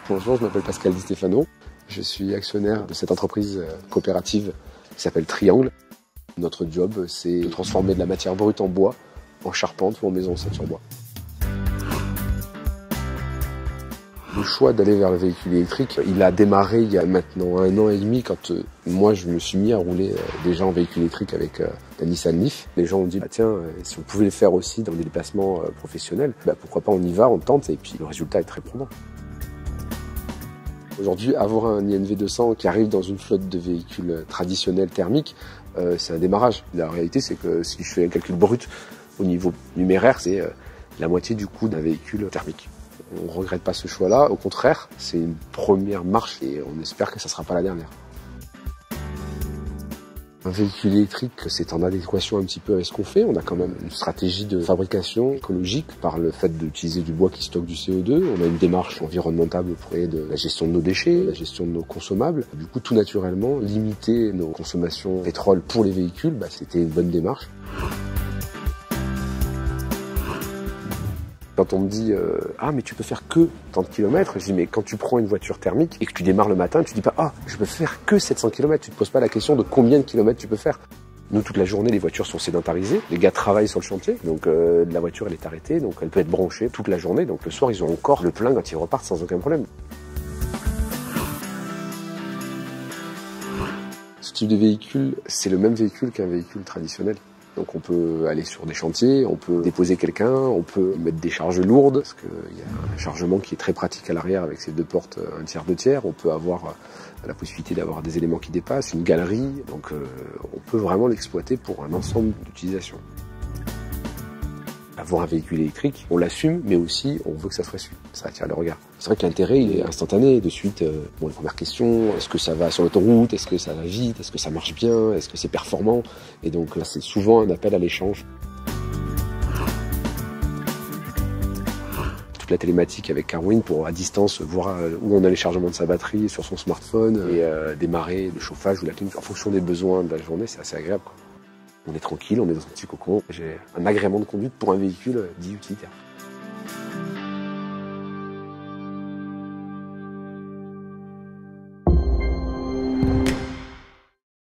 Bonjour, je m'appelle Pascal Di Stefano. Je suis actionnaire de cette entreprise coopérative qui s'appelle Triangle. Notre job, c'est de transformer de la matière brute en bois, en charpente ou en maison sur bois. Le choix d'aller vers le véhicule électrique, il a démarré il y a maintenant 1 an et demi quand moi je me suis mis à rouler déjà en véhicule électrique avec la Nissan Leaf. Les gens ont dit tiens, si on pouvait le faire aussi dans des déplacements professionnels, pourquoi pas, on y va, on tente, et puis le résultat est très probant. Aujourd'hui, avoir un INV 200 qui arrive dans une flotte de véhicules traditionnels thermiques, c'est un démarrage. La réalité, c'est que si je fais un calcul brut au niveau numéraire, c'est la moitié du coût d'un véhicule thermique. On ne regrette pas ce choix-là, au contraire, c'est une première marche et on espère que ça ne sera pas la dernière. Un véhicule électrique, c'est en adéquation un petit peu avec ce qu'on fait. On a quand même une stratégie de fabrication écologique par le fait d'utiliser du bois qui stocke du CO2. On a une démarche environnementale pour de la gestion de nos déchets, la gestion de nos consommables. Du coup, tout naturellement, limiter nos consommations de pétrole pour les véhicules, c'était une bonne démarche. Quand on me dit ah mais tu peux faire que tant de kilomètres, je dis mais quand tu prends une voiture thermique et que tu démarres le matin, tu dis pas je peux faire que 700 km, tu te poses pas la question de combien de kilomètres tu peux faire. Nous, toute la journée, les voitures sont sédentarisées, les gars travaillent sur le chantier, donc la voiture elle est arrêtée, donc elle peut être branchée toute la journée, donc le soir ils ont encore le plein quand ils repartent sans aucun problème. Ce type de véhicule, c'est le même véhicule qu'un véhicule traditionnel. Donc on peut aller sur des chantiers, on peut déposer quelqu'un, on peut mettre des charges lourdes, parce qu'il y a un chargement qui est très pratique à l'arrière avec ces 2 portes 1/3, 2/3. On peut avoir la possibilité d'avoir des éléments qui dépassent, une galerie, donc on peut vraiment l'exploiter pour un ensemble d'utilisations. Avoir un véhicule électrique, on l'assume, mais aussi on veut que ça soit su, ça attire le regard. C'est vrai que l'intérêt il est instantané, de suite, les premières questions, est-ce que ça va sur l'autoroute, est-ce que ça va vite, est-ce que ça marche bien, est-ce que c'est performant, et donc là c'est souvent un appel à l'échange. Toute la télématique avec Carwin pour à distance voir où on a les chargements de sa batterie sur son smartphone et démarrer le chauffage ou la clim en fonction des besoins de la journée, c'est assez agréable, quoi. On est tranquille, on est dans un petit cocon. J'ai un agrément de conduite pour un véhicule dit utilitaire.